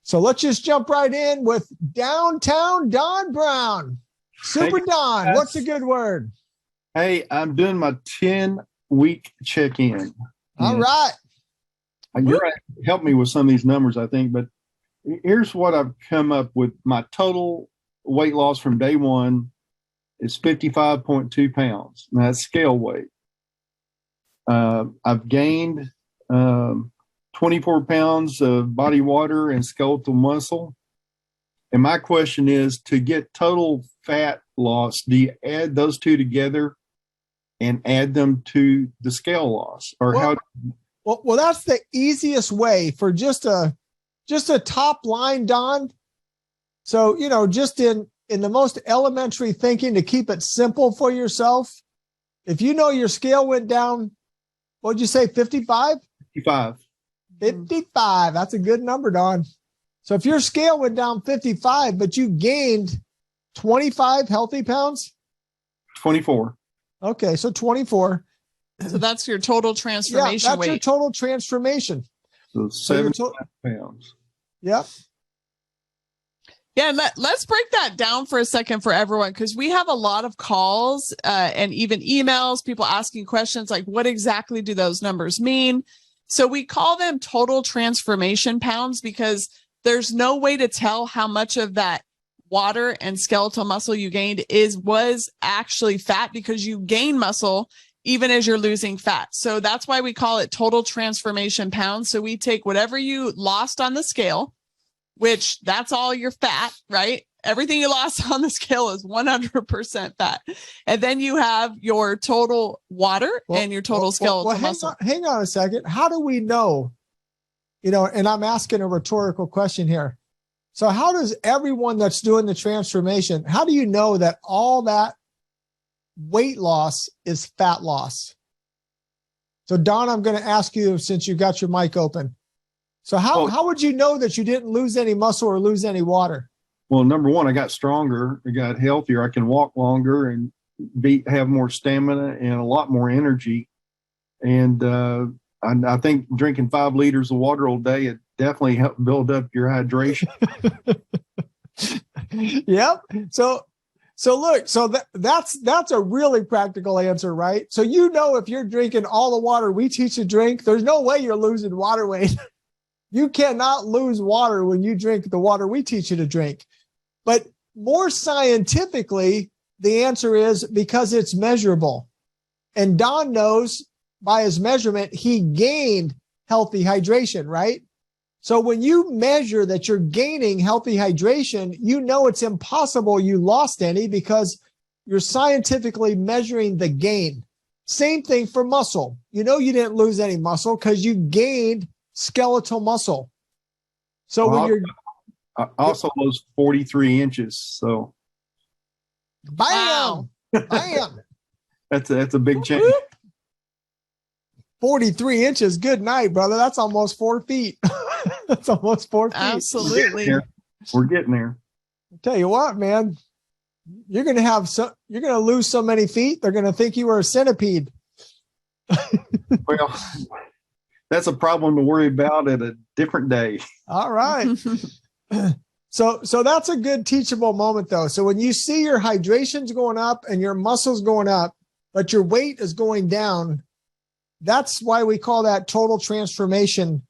So let's just jump right in with Downtown Don Brown. Super Don, what's a good word? Hey, I'm doing my 10-week check-in. All right. You're going to help me with some of these numbers, I think, but here's what I've come up with. My total weight loss from day one is 55.2 pounds. Now, that's scale weight. I've gained 24 pounds of body water and skeletal muscle. And my question is, to get total fat loss, do you add those two together and add them to the scale loss? Or how? Well, that's the easiest way for just a top line, Don. So, just in the most elementary thinking, to keep it simple for yourself, if you know your scale went down, what'd you say, 55? 55. 55. That's a good number, Don. So if your scale went down 55, but you gained 25 healthy pounds? 24. Okay, so 24. So that's your total transformation that's weight. your total transformation. So 75 pounds. Yep. Yeah, let's break that down for a second for everyone, because we have a lot of calls and even emails, people asking questions like, what exactly do those numbers mean? So we call them total transformation pounds because there's no way to tell how much of that water and skeletal muscle you gained was actually fat, because you gain muscle even as you're losing fat. So that's why we call it total transformation pounds. So we take whatever you lost on the scale, which that's all your fat, right? Everything you lost on the scale is 100% fat. And then you have your total water and your total skeletal muscle. Hang on a second. How do we know, and I'm asking a rhetorical question here. So how does everyone that's doing the transformation, how do you know that all that weight loss is fat loss? So Don, I'm going to ask you, since you got your mic open. So how would you know that you didn't lose any muscle or lose any water? Well, number one, I got stronger, I got healthier, I can walk longer and have more stamina and a lot more energy. And I think drinking 5 liters of water all day, it definitely helped build up your hydration. Yep. So look, that's a really practical answer, right? So if you're drinking all the water we teach you to drink, there's no way you're losing water weight. You cannot lose water when you drink the water we teach you to drink. But more scientifically, the answer is because it's measurable. And Don knows by his measurement, he gained healthy hydration, right? So when you measure that you're gaining healthy hydration, it's impossible you lost any, because you're scientifically measuring the gain. Same thing for muscle. You didn't lose any muscle because you gained skeletal muscle. So I also lost 43 inches. So bam, bam. That's a big change. 43 inches. Good night, brother. That's almost 4 feet. That's almost 4 feet. Absolutely. We're getting there. I'll tell you what, man, you're going to lose so many feet. They're going to think you were a centipede. Well, that's a problem to worry about at a different day. All right. So that's a good teachable moment, though. So when you see your hydration's going up and your muscles going up, but your weight is going down, that's why we call that total transformation.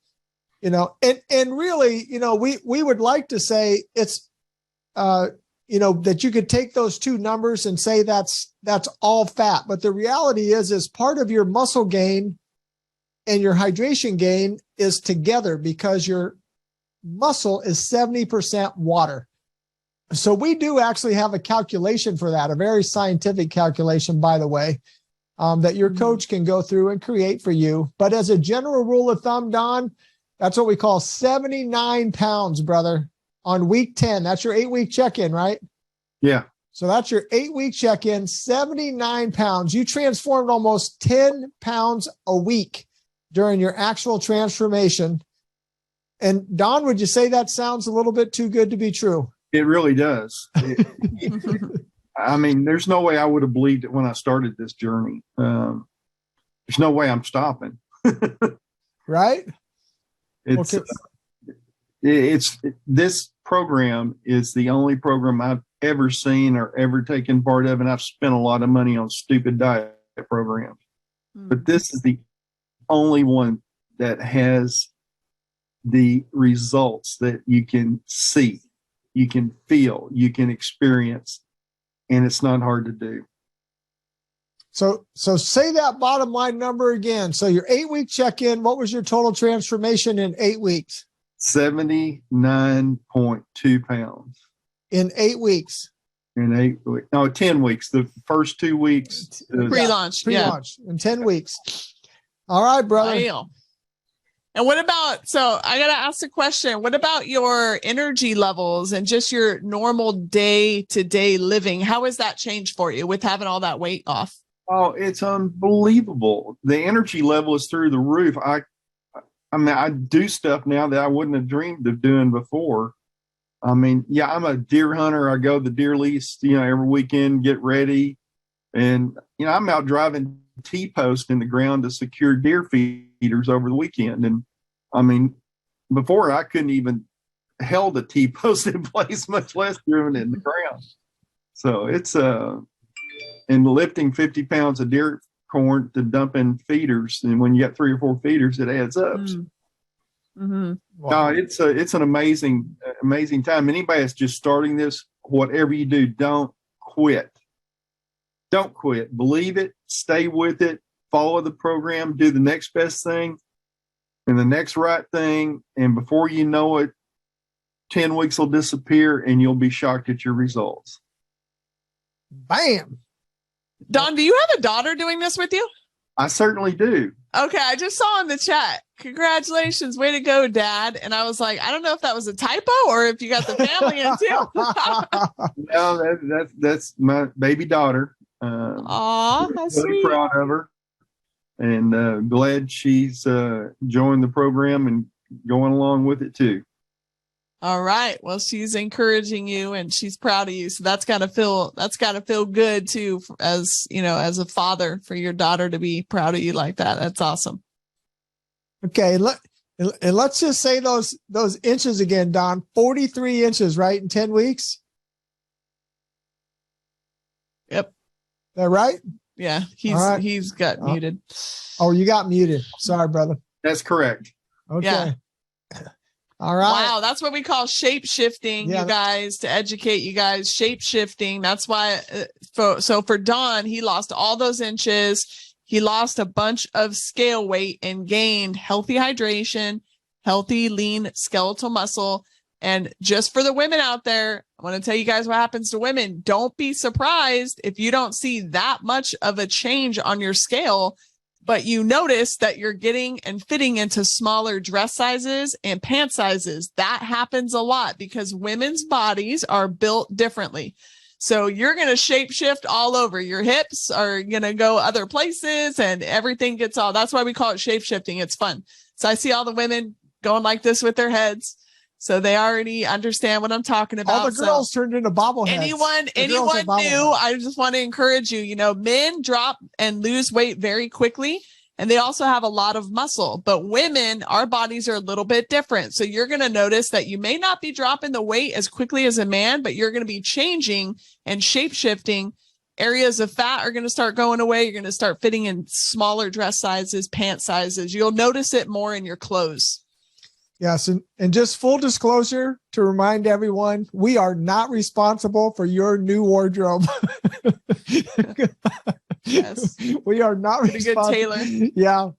And really, we would like to say it's, that you could take those two numbers and say that's all fat. But the reality is part of your muscle gain and your hydration gain is together, because your muscle is 70% water. So we do actually have a calculation for that, a very scientific calculation, by the way, that your coach can go through and create for you. But as a general rule of thumb, Don, that's what we call 79 pounds, brother, on week 10. That's your 8-week check-in, right? Yeah. So that's your 8-week check-in, 79 pounds. You transformed almost 10 pounds a week during your actual transformation. And Don, would you say that sounds a little bit too good to be true? It really does. I mean, there's no way I would have believed it when I started this journey. There's no way I'm stopping. Right? It's, This program is the only program I've ever seen or ever taken part of, and I've spent a lot of money on stupid diet programs. But this is the only one that has the results that you can see, you can feel, you can experience, and it's not hard to do. So say that bottom line number again. So your 8-week check-in, what was your total transformation in 8 weeks? 79.2 pounds. In 8 weeks. In 8 weeks. No, 10 weeks. The first 2 weeks. Pre-launch. Pre-launch in 10 weeks. All right, brother. Wow. And what about, so I got to ask a question. What about your energy levels and just your normal day-to-day living? How has that changed for you with having all that weight off? Oh, it's unbelievable. The energy level is through the roof. I mean, I do stuff now that I wouldn't have dreamed of doing before. I mean, yeah, I'm a deer hunter. I go to the deer lease, every weekend, get ready. And, I'm out driving T-post in the ground to secure deer feeders over the weekend. And I mean, before I couldn't even held a T-post in place, much less driven it in the ground. So it's, and lifting 50 pounds of deer corn to dump in feeders. And when you got 3 or 4 feeders, it adds up. Mm-hmm. Wow. No, it's an amazing time. Anybody that's just starting this, whatever you do, don't quit. Don't quit. Believe it. Stay with it. Follow the program. Do the next best thing and the next right thing. And before you know it, 10 weeks will disappear and you'll be shocked at your results. Bam. Don, do you have a daughter doing this with you? I certainly do. Okay, I just saw in the chat. Congratulations, way to go, Dad. And I was like, I don't know if that was a typo or if you got the family in too. No, that's my baby daughter. Aw, how really sweet. Proud of her, and glad she's joined the program and going along with it too. All right. Well, she's encouraging you and she's proud of you. So that's gotta feel good too, as as a father, for your daughter to be proud of you like that. That's awesome. Okay. And let's just say those inches again, Don. 43 inches, right? In 10 weeks. Yep. Is that right? Yeah. He's got muted. Oh, you got muted. Sorry, brother. That's correct. Okay. Yeah. All right. Wow, that's what we call shape shifting, you guys, to educate you guys. Shape shifting. That's why. So for Don, he lost all those inches. He lost a bunch of scale weight and gained healthy hydration, healthy, lean skeletal muscle. And just for the women out there, I want to tell you guys what happens to women. Don't be surprised if you don't see that much of a change on your scale, but you notice that you're getting and fitting into smaller dress sizes and pant sizes. That happens a lot because women's bodies are built differently. So you're going to shape shift all over. Your hips are going to go other places and everything gets all. That's why we call it shape shifting. It's fun. So I see all the women going like this with their heads. So they already understand what I'm talking about. All the girls turned into bobbleheads. Anyone new, I just want to encourage you, men drop and lose weight very quickly. And they also have a lot of muscle, but women, our bodies are a little bit different. So you're going to notice that you may not be dropping the weight as quickly as a man, but you're going to be changing and shape shifting. Areas of fat are going to start going away. You're going to start fitting in smaller dress sizes, pant sizes. You'll notice it more in your clothes. Yes. And just full disclosure to remind everyone, we are not responsible for your new wardrobe. Yes. We are not responsible. Good tailor. Yeah.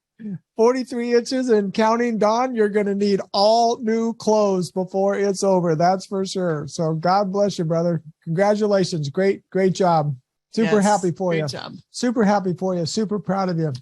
43 inches and counting, Don, you're going to need all new clothes before it's over. That's for sure. So God bless you, brother. Congratulations. Great job. Super happy for you. Great job. Super happy for you. Super proud of you.